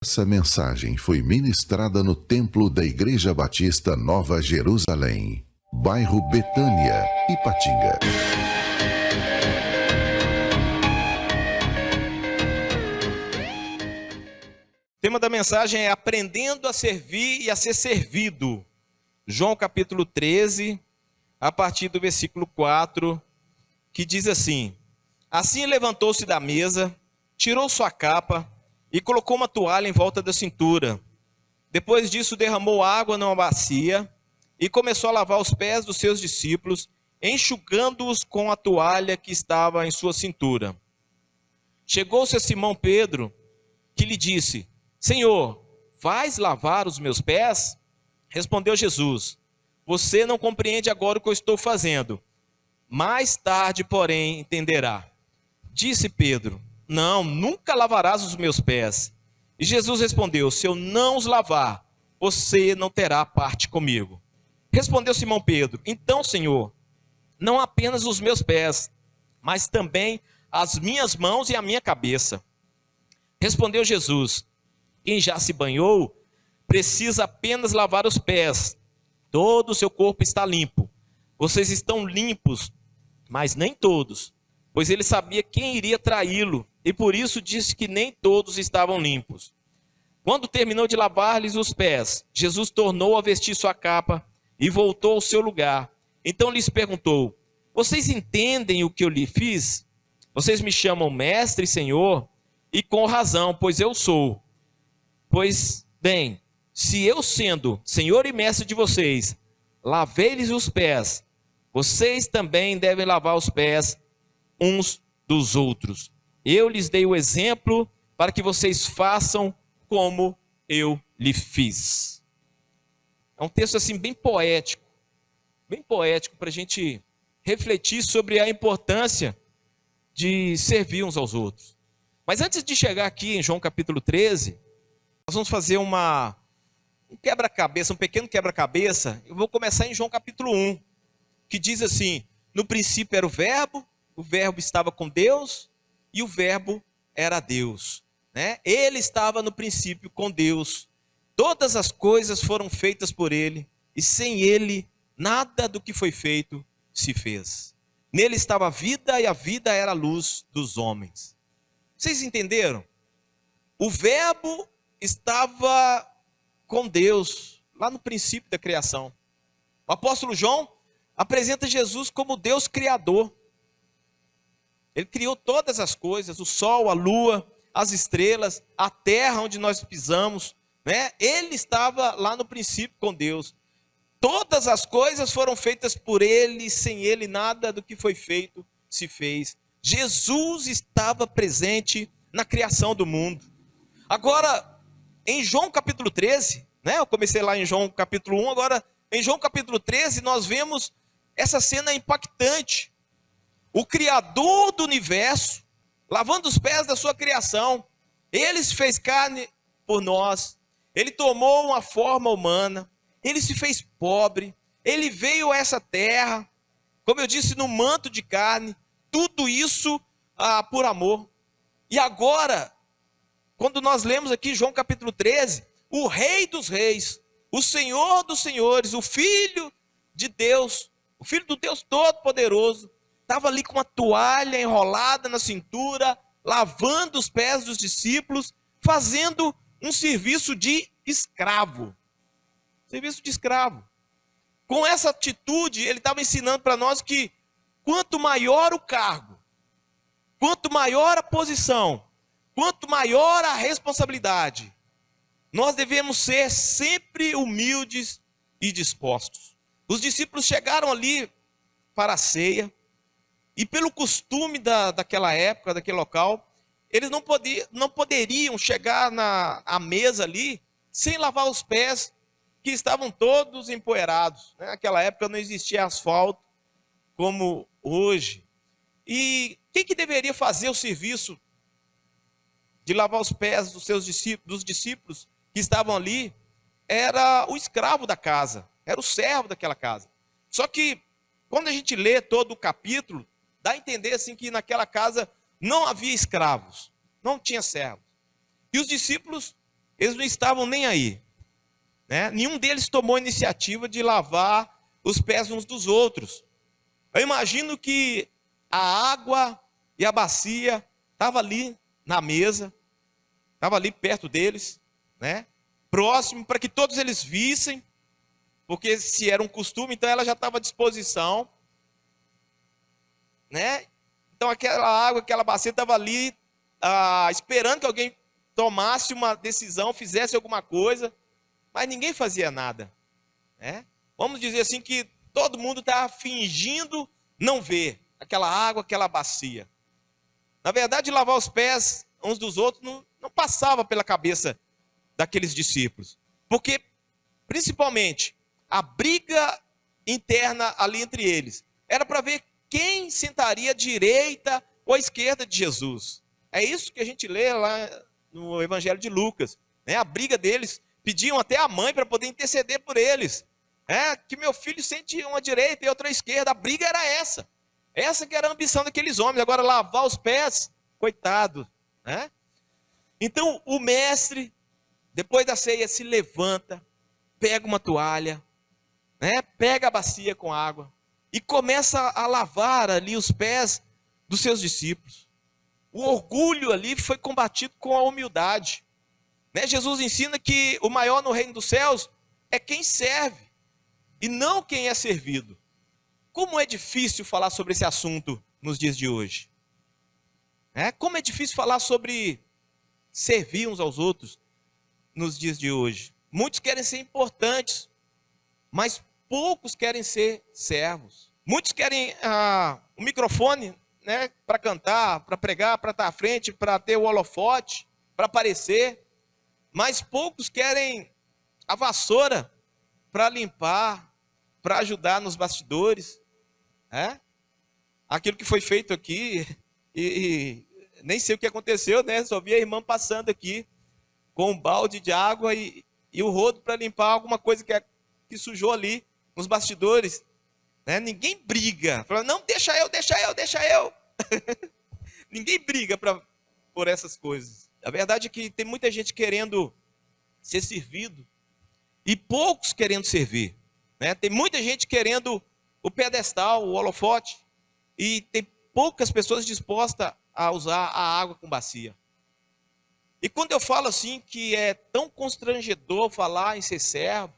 Essa mensagem foi ministrada no templo da Igreja Batista Nova Jerusalém, bairro Betânia, Ipatinga. O tema da mensagem é aprendendo a servir e a ser servido. João capítulo 13, a partir do versículo 4, que diz assim: Assim levantou-se da mesa, tirou sua capa e colocou uma toalha em volta da cintura. Depois disso derramou água numa bacia e começou a lavar os pés dos seus discípulos, enxugando-os com a toalha que estava em sua cintura. Chegou-se a Simão Pedro, que lhe disse: Senhor, vais lavar os meus pés? Respondeu Jesus: Você não compreende agora o que eu estou fazendo. Mais tarde, porém, entenderá. Disse Pedro: Não, nunca lavarás os meus pés. E Jesus respondeu: Se eu não os lavar, você não terá parte comigo. Respondeu Simão Pedro: Então, Senhor, não apenas os meus pés, mas também as minhas mãos e a minha cabeça. Respondeu Jesus: Quem já se banhou, precisa apenas lavar os pés. Todo o seu corpo está limpo. Vocês estão limpos, mas nem todos. Pois ele sabia quem iria traí-lo, e por isso disse que nem todos estavam limpos. Quando terminou de lavar-lhes os pés, Jesus tornou a vestir sua capa e voltou ao seu lugar. Então lhes perguntou: Vocês entendem o que eu lhe fiz? Vocês me chamam mestre e senhor, e com razão, pois eu sou. Pois bem, se eu, sendo senhor e mestre de vocês, lavei-lhes os pés, vocês também devem lavar os pés uns dos outros. Eu lhes dei o exemplo para que vocês façam como eu lhe fiz. É um texto assim bem poético para a gente refletir sobre a importância de servir uns aos outros. Mas antes de chegar aqui em João capítulo 13, nós vamos fazer um quebra-cabeça, um pequeno quebra-cabeça. Eu vou começar em João capítulo 1, que diz assim: No princípio era o verbo estava com Deus e o verbo era Deus, né? Ele estava no princípio com Deus. Todas as coisas foram feitas por ele e sem ele nada do que foi feito se fez. Nele estava a vida e a vida era a luz dos homens. Vocês entenderam? O verbo estava com Deus lá no princípio da criação. O apóstolo João apresenta Jesus como Deus criador. Ele criou todas as coisas, o sol, a lua, as estrelas, a terra onde nós pisamos, né? Ele estava lá no princípio com Deus. Todas as coisas foram feitas por ele, sem ele nada do que foi feito se fez. Jesus estava presente na criação do mundo. Agora, em João capítulo 13, né? Eu comecei lá em João capítulo 1, agora em João capítulo 13 nós vemos essa cena impactante. O Criador do universo, lavando os pés da sua criação, ele se fez carne por nós, ele tomou uma forma humana, ele se fez pobre, ele veio a essa terra, como eu disse, no manto de carne, tudo isso por amor. E agora, quando nós lemos aqui João capítulo 13, o Rei dos Reis, o Senhor dos Senhores, o Filho de Deus, o Filho do Deus Todo-Poderoso, estava ali com uma toalha enrolada na cintura, lavando os pés dos discípulos, fazendo um serviço de escravo. Serviço de escravo. Com essa atitude, ele estava ensinando para nós que quanto maior o cargo, quanto maior a posição, quanto maior a responsabilidade, nós devemos ser sempre humildes e dispostos. Os discípulos chegaram ali para a ceia, e pelo costume daquela época, daquele local, eles não poderiam chegar à mesa ali sem lavar os pés, que estavam todos empoeirados, né? Naquela época não existia asfalto como hoje. E quem que deveria fazer o serviço de lavar os pés dos discípulos que estavam ali? Era o escravo da casa, era o servo daquela casa. Só que quando a gente lê todo o capítulo, dá a entender assim que naquela casa não havia escravos, não tinha servos. E os discípulos eles não estavam nem aí, né? Nenhum deles tomou a iniciativa de lavar os pés uns dos outros. Eu imagino que a água e a bacia estavam ali na mesa, estava ali perto deles, né? Próximo, para que todos eles vissem, porque se era um costume, então ela já estava à disposição, né? Então aquela água, aquela bacia estava ali, esperando que alguém tomasse uma decisão, fizesse alguma coisa, mas ninguém fazia nada, né? Vamos dizer assim que todo mundo estava fingindo não ver aquela água, aquela bacia. Na verdade, lavar os pés uns dos outros não passava pela cabeça daqueles discípulos, porque principalmente a briga interna ali entre eles era para ver quem sentaria à direita ou à esquerda de Jesus. É isso que a gente lê lá no Evangelho de Lucas, né? A briga deles, pediam até a mãe para poder interceder por eles, que meu filho sente uma direita e outra à esquerda. A briga era essa que era a ambição daqueles homens. Agora lavar os pés, coitado, né? Então o mestre, depois da ceia, se levanta, pega uma toalha, né? Pega a bacia com água e começa a lavar ali os pés dos seus discípulos. O orgulho ali foi combatido com a humildade, né? Jesus ensina que o maior no reino dos céus é quem serve e não quem é servido. Como é difícil falar sobre esse assunto nos dias de hoje, né? Como é difícil falar sobre servir uns aos outros nos dias de hoje. Muitos querem ser importantes, mas poucos querem ser servos. Muitos querem o microfone, né, para cantar, para pregar, para estar à frente, para ter o holofote, para aparecer, mas poucos querem a vassoura para limpar, para ajudar nos bastidores, né? Aquilo que foi feito aqui, e nem sei o que aconteceu, né? Só vi a irmã passando aqui com um balde de água e o rodo para limpar alguma coisa que sujou ali nos bastidores, né? Ninguém briga, fala, não, deixa eu. Ninguém briga por essas coisas. A verdade é que tem muita gente querendo ser servido e poucos querendo servir, né? Tem muita gente querendo o pedestal, o holofote, e tem poucas pessoas dispostas a usar a água com bacia. E quando eu falo assim que é tão constrangedor falar em ser servo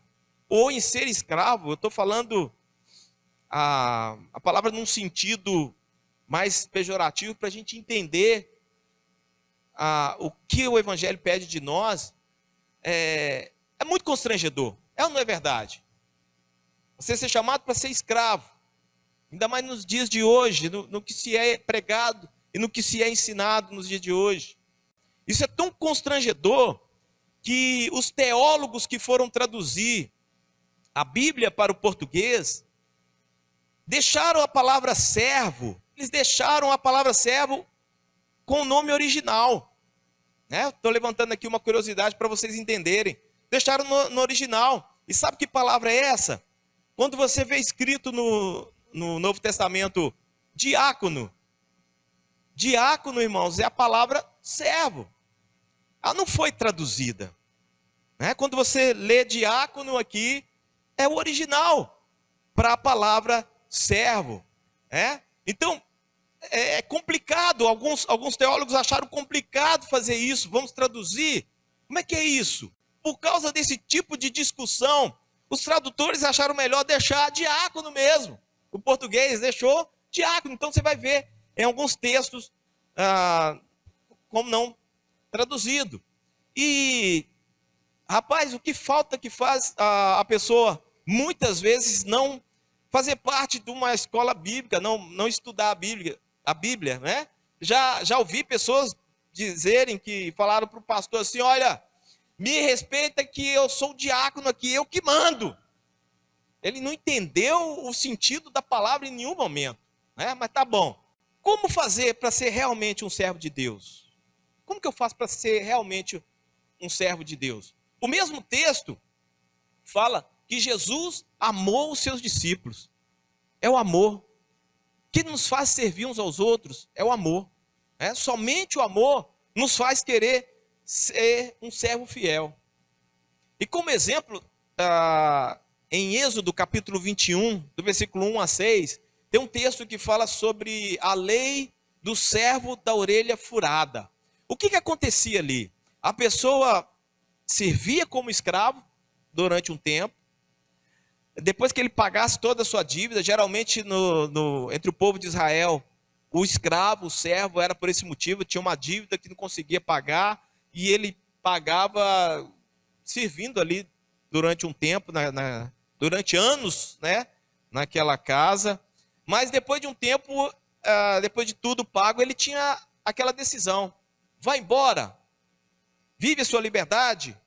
ou em ser escravo, eu estou falando a palavra num sentido mais pejorativo para a gente entender o que o Evangelho pede de nós. É muito constrangedor, é ou não é verdade? Você ser chamado para ser escravo, ainda mais nos dias de hoje, no que se é pregado e no que se é ensinado nos dias de hoje. Isso é tão constrangedor que os teólogos que foram traduzir a Bíblia para o português deixaram a palavra servo, eles deixaram a palavra servo com o nome original, né? Estou levantando aqui uma curiosidade para vocês entenderem. Deixaram no original. E sabe que palavra é essa? Quando você vê escrito no Novo Testamento, diácono. Diácono, irmãos, é a palavra servo. Ela não foi traduzida, né? Quando você lê diácono aqui, é o original para a palavra servo, né? Então, é complicado. Alguns teólogos acharam complicado fazer isso. Vamos traduzir? Como é que é isso? Por causa desse tipo de discussão, os tradutores acharam melhor deixar diácono mesmo. O português deixou diácono. Então você vai ver em alguns textos como não traduzido. E, rapaz, o que falta que faz a pessoa muitas vezes não fazer parte de uma escola bíblica, não estudar a Bíblia, né? Já ouvi pessoas dizerem, que falaram para o pastor assim, olha, me respeita que eu sou o diácono aqui, eu que mando. Ele não entendeu o sentido da palavra em nenhum momento, né? Mas tá bom. Como fazer para ser realmente um servo de Deus? Como que eu faço para ser realmente um servo de Deus? O mesmo texto fala que Jesus amou os seus discípulos. É o amor. O que nos faz servir uns aos outros é o amor. Somente o amor nos faz querer ser um servo fiel. E como exemplo, em Êxodo capítulo 21, do versículo 1 a 6, tem um texto que fala sobre a lei do servo da orelha furada. O que acontecia ali? A pessoa servia como escravo durante um tempo. Depois que ele pagasse toda a sua dívida, geralmente entre o povo de Israel, o escravo, o servo, era por esse motivo, tinha uma dívida que não conseguia pagar, e ele pagava servindo ali durante um tempo, durante anos, né, naquela casa. Mas depois de um tempo, depois de tudo pago, ele tinha aquela decisão: vai embora, vive a sua liberdade,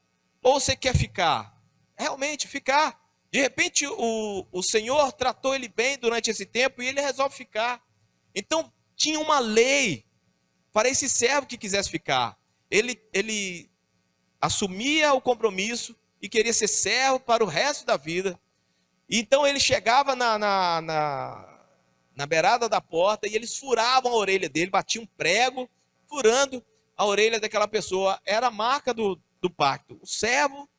ou você quer ficar? Realmente ficar. De repente o Senhor tratou ele bem durante esse tempo e ele resolve ficar. Então tinha uma lei para esse servo que quisesse ficar. Ele assumia o compromisso e queria ser servo para o resto da vida. Então ele chegava na beirada da porta e eles furavam a orelha dele, batiam um prego, furando a orelha daquela pessoa. Era a marca do pacto, o servo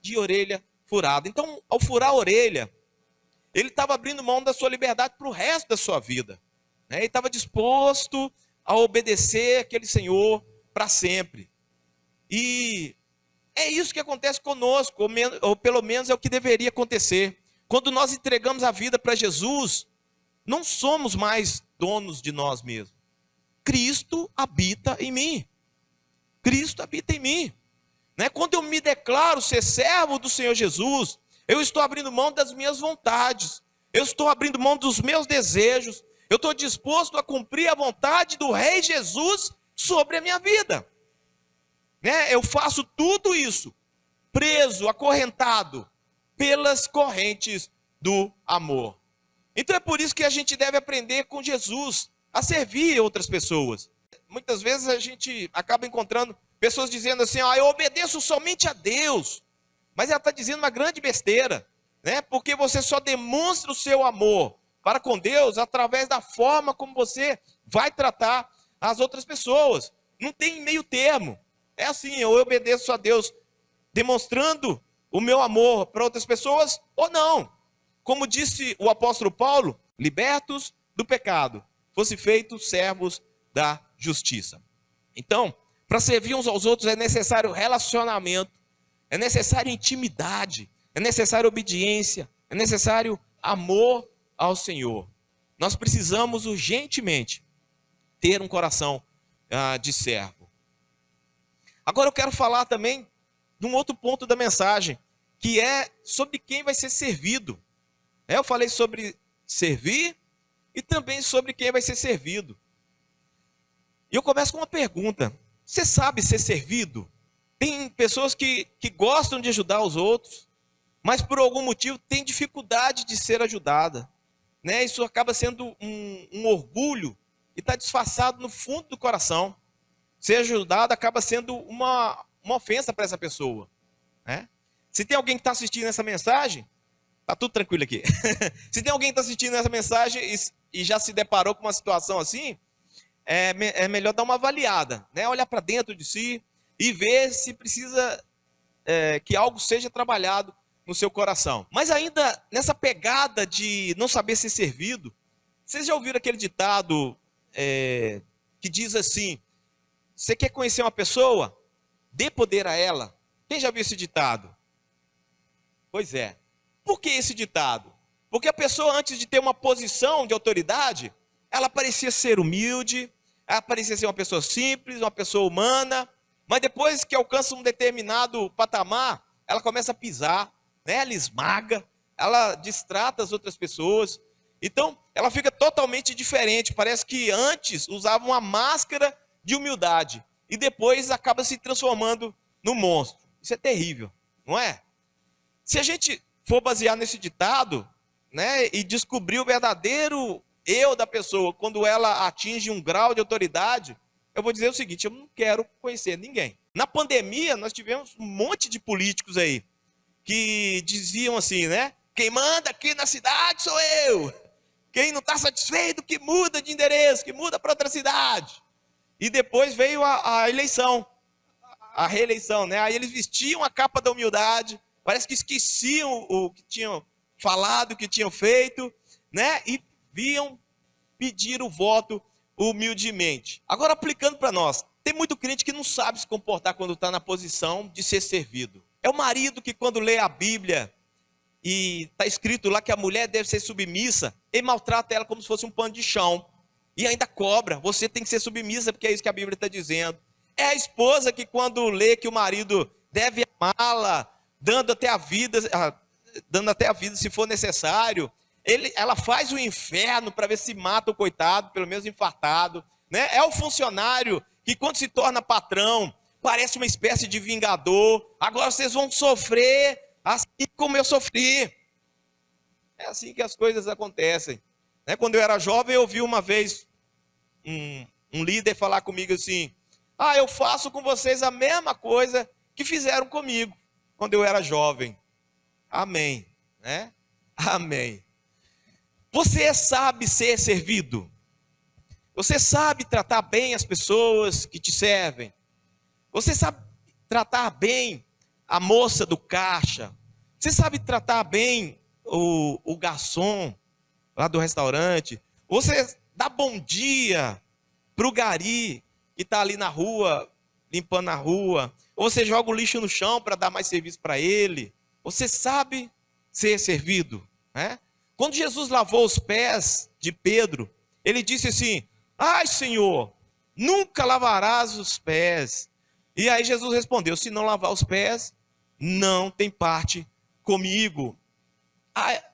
de orelha furada. Então, ao furar a orelha, ele estava abrindo mão da sua liberdade para o resto da sua vida. Ele estava disposto a obedecer aquele Senhor para sempre. E é isso que acontece conosco, ou pelo menos é o que deveria acontecer. Quando nós entregamos a vida para Jesus, não somos mais donos de nós mesmos. Cristo habita em mim. Cristo habita em mim. Quando eu me declaro ser servo do Senhor Jesus, eu estou abrindo mão das minhas vontades, eu estou abrindo mão dos meus desejos, eu estou disposto a cumprir a vontade do Rei Jesus sobre a minha vida. Eu faço tudo isso preso, acorrentado pelas correntes do amor. Então é por isso que a gente deve aprender com Jesus a servir outras pessoas. Muitas vezes a gente acaba encontrando pessoas dizendo assim: eu obedeço somente a Deus. Mas ela está dizendo uma grande besteira, porque você só demonstra o seu amor para com Deus através da forma como você vai tratar as outras pessoas. Não tem meio termo. É assim: eu obedeço a Deus demonstrando o meu amor para outras pessoas ou não. Como disse o apóstolo Paulo: libertos do pecado, fosse feitos servos da justiça. Então, para servir uns aos outros é necessário relacionamento, é necessário intimidade, é necessário obediência, é necessário amor ao Senhor. Nós precisamos urgentemente ter um coração de servo. Agora eu quero falar também de um outro ponto da mensagem, que é sobre quem vai ser servido. Eu falei sobre servir e também sobre quem vai ser servido. E eu começo com uma pergunta: você sabe ser servido? Tem pessoas que gostam de ajudar os outros, mas por algum motivo tem dificuldade de ser ajudada. Isso acaba sendo um orgulho e está disfarçado no fundo do coração. Ser ajudado acaba sendo uma ofensa para essa pessoa. Se tem alguém que está assistindo essa mensagem, está tudo tranquilo aqui. Se tem alguém que está assistindo essa mensagem e já se deparou com uma situação assim, é melhor dar uma avaliada, olhar para dentro de si e ver se precisa que algo seja trabalhado no seu coração. Mas ainda nessa pegada de não saber ser servido, vocês já ouviram aquele ditado que diz assim: você quer conhecer uma pessoa? Dê poder a ela. Quem já viu esse ditado? Pois é. Por que esse ditado? Porque a pessoa, antes de ter uma posição de autoridade, ela parecia ser humilde, ela parecia ser uma pessoa simples, uma pessoa humana, mas depois que alcança um determinado patamar, ela começa a pisar, ela esmaga, ela distrata as outras pessoas. Então, ela fica totalmente diferente. Parece que antes usava uma máscara de humildade e depois acaba se transformando no monstro. Isso é terrível, não é? Se a gente for basear nesse ditado, e descobrir o verdadeiro eu da pessoa, quando ela atinge um grau de autoridade, eu vou dizer o seguinte: eu não quero conhecer ninguém. Na pandemia, nós tivemos um monte de políticos aí, que diziam assim, quem manda aqui na cidade sou eu. Quem não está satisfeito, que muda de endereço, que muda para outra cidade. E depois veio a eleição. a reeleição, né? Aí eles vestiam a capa da humildade, parece que esqueciam o que tinham falado, o que tinham feito, né? E viam pedir o voto humildemente. Agora, aplicando para nós, tem muito crente que não sabe se comportar quando está na posição de ser servido. É o marido que, quando lê a Bíblia e está escrito lá que a mulher deve ser submissa, ele maltrata ela como se fosse um pano de chão. E ainda cobra, você tem que ser submissa, porque é isso que a Bíblia está dizendo. É a esposa que, quando lê que o marido deve amá-la, dando até a vida se for necessário, ela faz o inferno para ver se mata o coitado, pelo menos infartado, né? É o funcionário que, quando se torna patrão, parece uma espécie de vingador. Agora vocês vão sofrer assim como eu sofri. É assim que as coisas acontecem, né? Quando eu era jovem, eu ouvi uma vez um líder falar comigo assim: eu faço com vocês a mesma coisa que fizeram comigo quando eu era jovem. Amém, né? Amém. Você sabe ser servido? Você sabe tratar bem as pessoas que te servem? Você sabe tratar bem a moça do caixa? Você sabe tratar bem o garçom lá do restaurante? Você dá bom dia para o gari que está ali na rua, limpando a rua? Ou você joga o lixo no chão para dar mais serviço para ele? Você sabe ser servido, né? Quando Jesus lavou os pés de Pedro, ele disse assim: ai, Senhor, nunca lavarás os pés. E aí Jesus respondeu: se não lavar os pés, não tem parte comigo.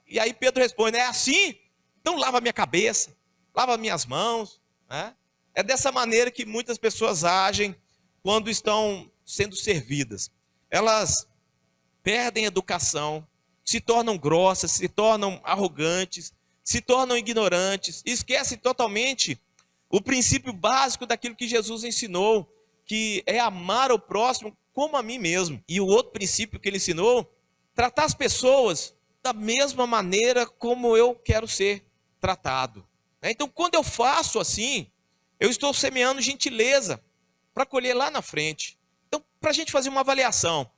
E aí Pedro responde: é assim? Então lava minha cabeça, lava minhas mãos, né? É dessa maneira que muitas pessoas agem quando estão sendo servidas. Elas perdem educação, se tornam grossas, se tornam arrogantes, se tornam ignorantes, esquecem totalmente o princípio básico daquilo que Jesus ensinou, que é amar o próximo como a mim mesmo. E o outro princípio que ele ensinou, tratar as pessoas da mesma maneira como eu quero ser tratado. Então, quando eu faço assim, eu estou semeando gentileza para colher lá na frente. Então, para a gente fazer uma avaliação,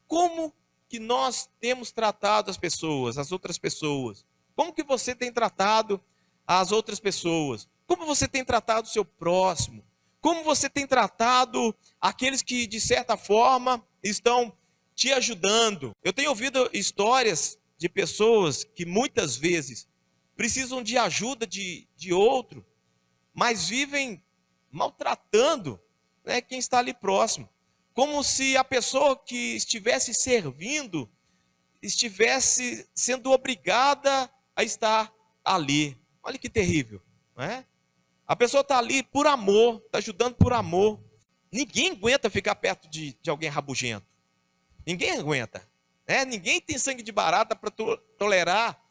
como que nós temos tratado as pessoas, as outras pessoas? Como que você tem tratado as outras pessoas? Como você tem tratado o seu próximo? Como você tem tratado aqueles que, de certa forma, estão te ajudando? Eu tenho ouvido histórias de pessoas que muitas vezes precisam de ajuda de outro, mas vivem maltratando, né, quem está ali próximo. Como se a pessoa que estivesse servindo estivesse sendo obrigada a estar ali. Olha que terrível, não é? A pessoa está ali por amor, está ajudando por amor. Ninguém aguenta ficar perto de alguém rabugento. Ninguém aguenta, né? Ninguém tem sangue de barata para tolerar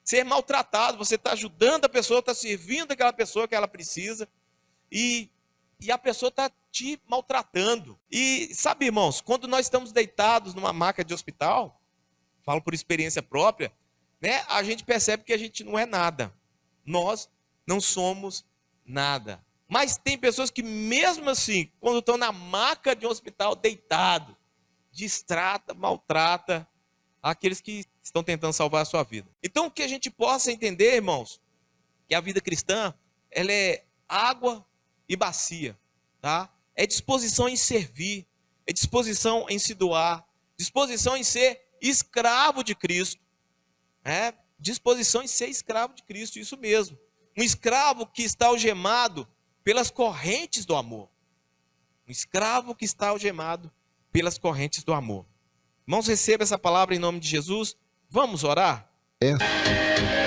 ser maltratado. Você está ajudando a pessoa, está servindo aquela pessoa que ela precisa, e a pessoa está te maltratando. E sabe, irmãos, quando nós estamos deitados numa maca de hospital, falo por experiência própria, né, a gente percebe que a gente não é nada. Nós não somos nada. Mas tem pessoas que, mesmo assim, quando estão na maca de um hospital deitado, distrata, maltrata aqueles que estão tentando salvar a sua vida. Então, que a gente possa entender, irmãos, que a vida cristã, ela é água e bacia, tá? É disposição em servir, é disposição em se doar, disposição em ser escravo de Cristo, disposição em ser escravo de Cristo, isso mesmo. Um escravo que está algemado pelas correntes do amor. Um escravo que está algemado pelas correntes do amor. Irmãos, receba essa palavra em nome de Jesus. Vamos orar? É.